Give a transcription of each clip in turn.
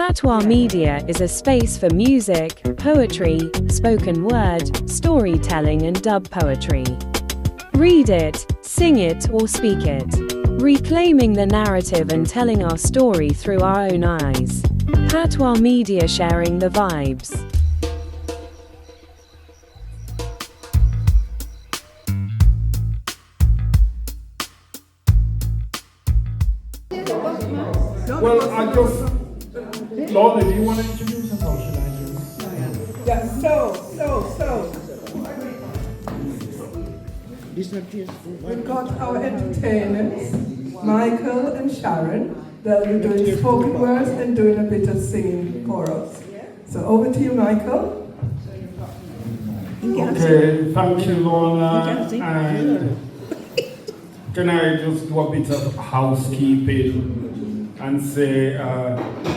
Patwah Media is a space for music, poetry, spoken word, storytelling and dub poetry. Read it, sing it or speak it. Reclaiming the narrative and telling our story through our own eyes. Patwah Media, sharing the vibes. Well, I just, Lord, if you want to introduce us, how should I do? Yeah, so. We've got our entertainers, Mycall and Sharon. They'll be doing spoken words and doing a bit of singing for us. So over to you, Mycall. Okay, thank you, Lorna. And can I just do a bit of housekeeping and say,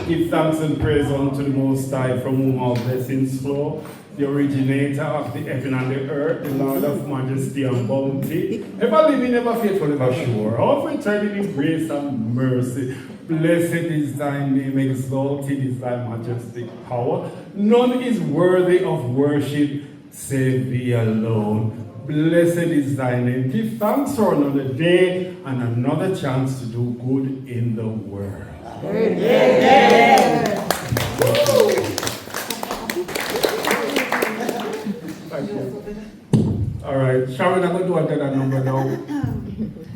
give thanks and praise unto the Most High, from whom all blessings flow, the originator of the heaven and the earth, the Lord of majesty and bounty, ever living, ever faithful, ever sure, all returning in grace and mercy. Blessed is thy name, exalted is thy majestic power. None is worthy of worship save thee alone. Blessed is thy name. Give thanks for another day and another chance to do good in the world. Yeah. Thank you. All right, Sharon, I'm going to do another number now.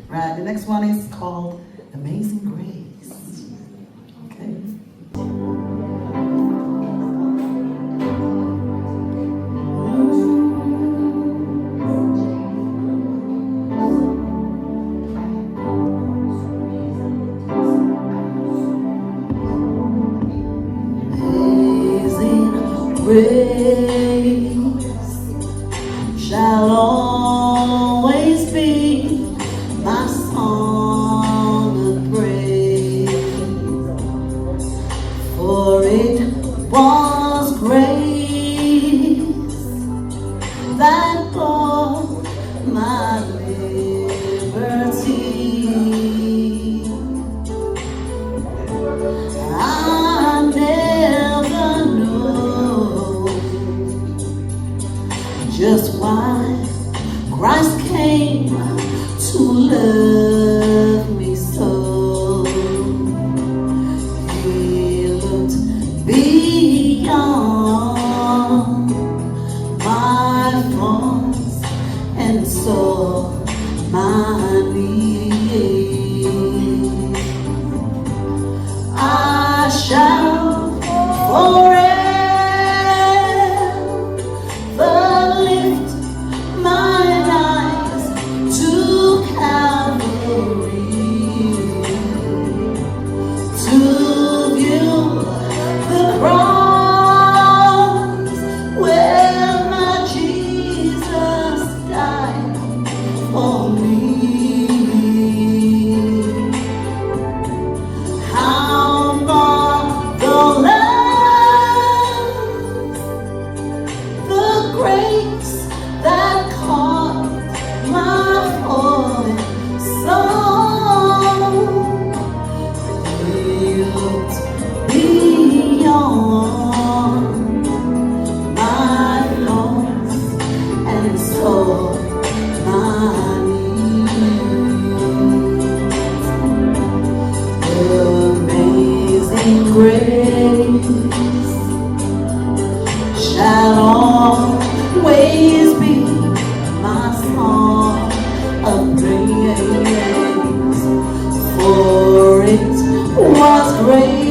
Right, the next one is called Amazing Grace. Okay. Grace shall always be my song of praise, for it was grace that bought my liberty. I never knew just why Christ came to love me so. He looked beyond my faults and saw my need. I shall forever lift my eyes to Calvary to view the cross where my Jesus died for me. How marvelous the grace that caught my falling soul. He looked beyond my flaws and saw my needs. Amazing grace shall always be my song of praise, for it was grace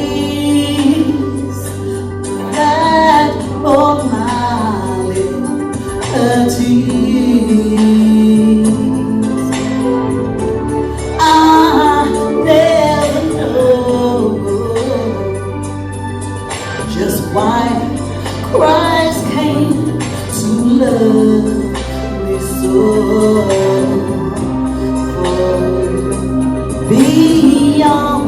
that bought my liberty. I never know just why Christ came to love me so. For beyond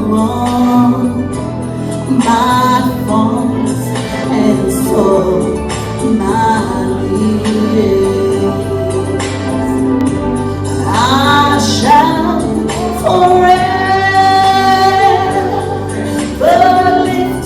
my faults and so my needs, I shall forever lift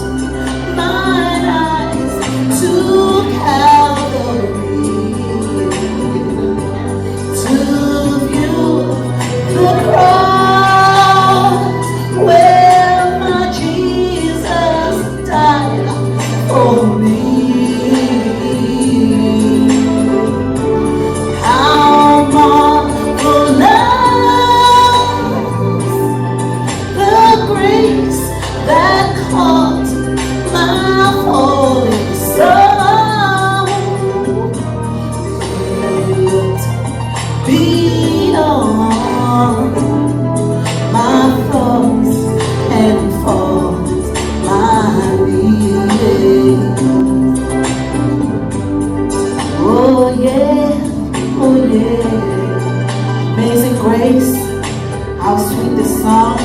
song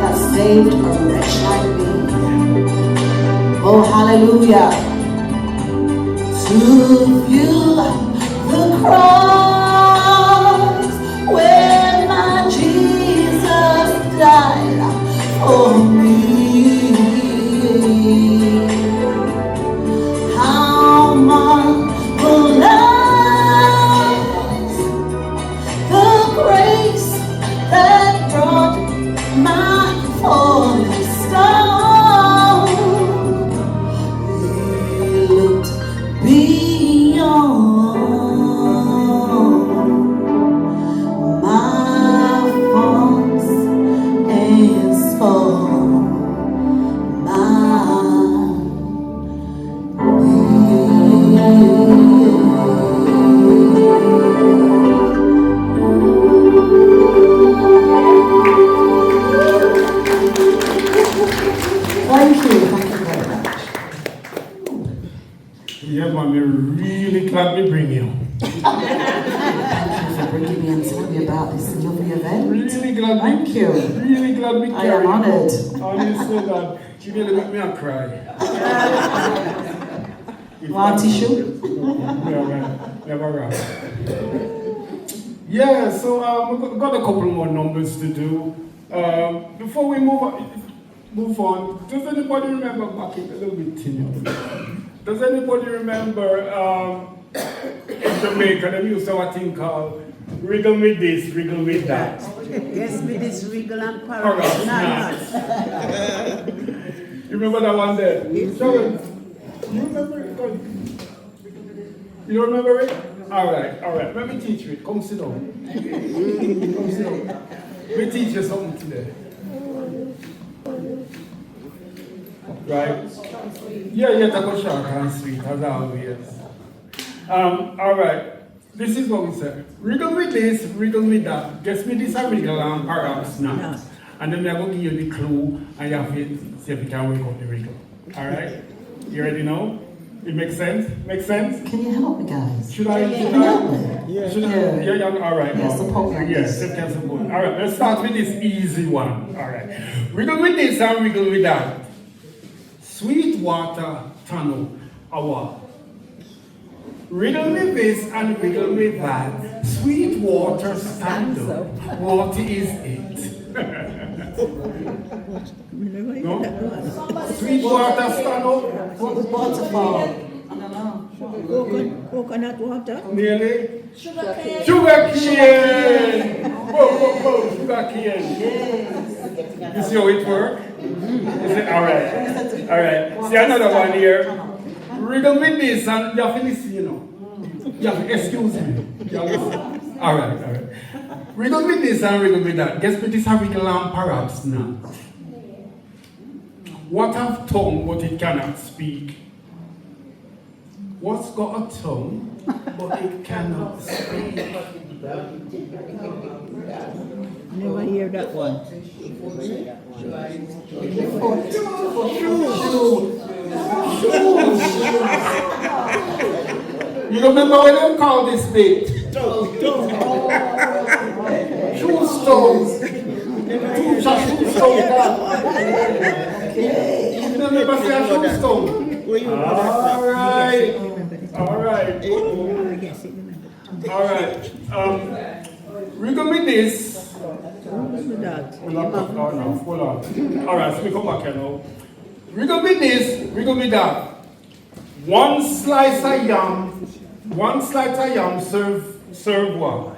that saved a wretch like me. Oh, hallelujah. To view the cross where my Jesus died for me. How marvelous the grace that brought my falling star. He looked beyond my faults and saw my Thank you very much. Yeah, man, we're really glad we bring you. Thank you for bringing me and telling me about this lovely event. Really glad Thank you. Really glad we I am honoured. Honestly, that you nearly make me a cry. Want tissue? Never right. Yeah, so we've got a couple more numbers to do. Before we move on, does anybody remember back in a little bit thinner? Does anybody remember in Jamaica they used to have a thing called wriggle with this, wriggle with that? Yes, with this wriggle and Paragraphs, paragraphs. You remember that one there? Chazzlyn, you remember it? Good. You don't remember it? Alright. Let me teach you it. Come sit down. Come sit down. Let me teach you something today. Right? Yeah, that was short and sweet, as always. Alright. This is what we said. Wriggle with this, wriggle with that. Guess me this a wriggle and perhaps not. And then I'm going to give you the clue and you have to see if you can work out the wriggle. Alright? You ready now? It makes sense? Makes sense? Can you help me, guys? Should I? Yeah. All right. Yeah, support me. Yes, you can support. All right, let's start with this easy one. All right. Wriggle with this and wriggle with that. Sweet water tunnel, our. Wriggle with this and wriggle with that. Sweet water stand up. What is it? No? Sweet water stand up. What was waterfall? I don't know. Coconut water. Nearly. Sugar cane. Sugar cane! Whoa, sugar cane. You see how it works? Alright. See another one here. Wriggle with this and you have to listen, you know. You have to excuse me. Alright. Wriggle with this and wriggle with that. Guess what this a wriggle and perhaps not. What have tongue but it cannot speak? What's got a tongue but it cannot speak? Never hear that one. You remember when they call this bit? Shoe stones. Shoe stone. You remember saying shoe stone? All right. Wriggle with this. Hold on. All right, so we come back here now. Wriggle with this, wriggle with that. One slice of yam serve what?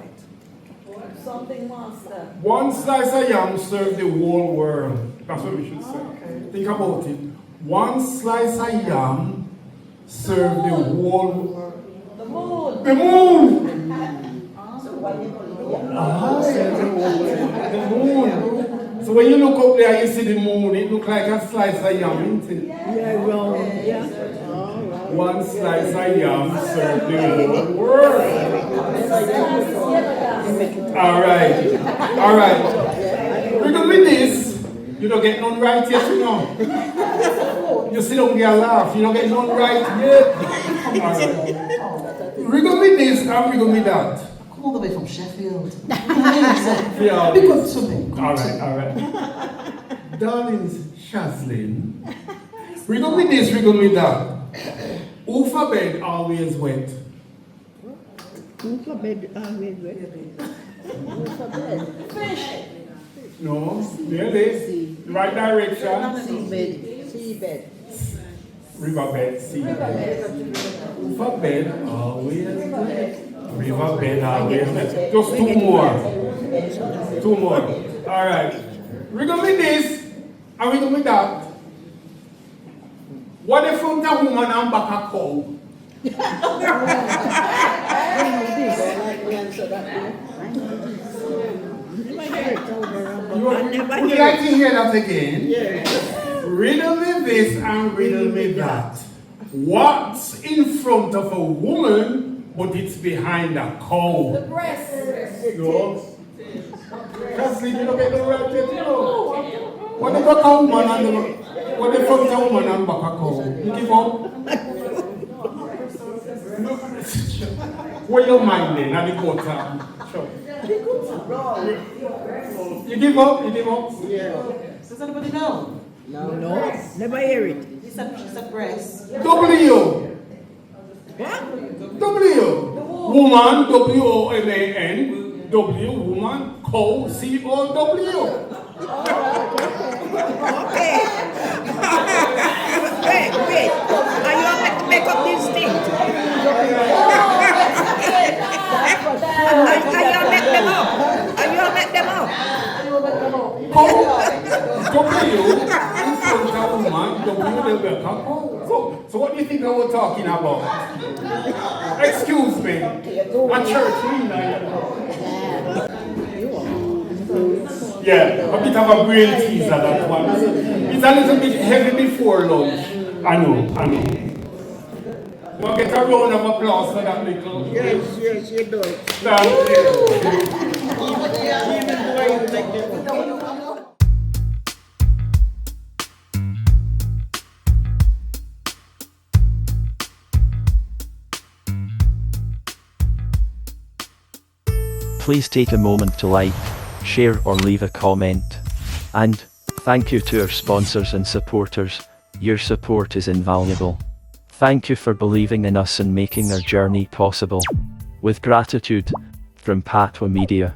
Something master. One slice of yam serve the whole world. That's what we should say. Think about it. One slice of yam serve the whole world. The moon! The moon. So when you look up there, you see the moon. It looks like a slice of yam, isn't it? Yeah, wrong. Yeah. One slice of yam serve the whole world. All right. We're going with this. You don't get none right yet, you know. You sit down there and laugh. You don't get none right yet. All right. We're going with this and we're going with that. all the way from Sheffield. Yeah. Be good to me. Alright. Darlings, Chazzlyn. Wriggle me this, wriggle me that. Who for bed always wet? Who for bed always wet? Who for bed? No, nearly. Right direction. Seabed. Riverbed, sea bed. Who for bed always wet? Riverbed always wet. Just two more. Alright. Wriggle me this, and wriggle me that. What if from the woman and back a cow? Would you like to hear that again? Yes. Riddle me this and riddle me that. What's in front of a woman, but it's behind a cow? The breast. No. Chazzlyn, you don't get the right yet, you know. What if a cow woman and what if front of a woman and back a cow? You give up? Where your mind then? And the gutter. Sure. You give up? Yeah. Does anybody know? No. Never hear it. She said breast. W. What? W. Woman, W-O-M-A-N. W, woman, cow, C-O-W. Okay. Wait. Are you going to make up these things? Are you going to make them up? Cow, W, in front of woman, W, they will come. So what do you think I was talking about? Excuse me. A church, yeah, a bit of a brain teaser, that one. It's a little bit heavy before lunch. I know. We'll get a round of applause for that little. Yes, you do. Thank you. Please take a moment to like, share or leave a comment. And thank you to our sponsors and supporters. Your support is invaluable. Thank you for believing in us and making our journey possible. With gratitude, from Patwah Media.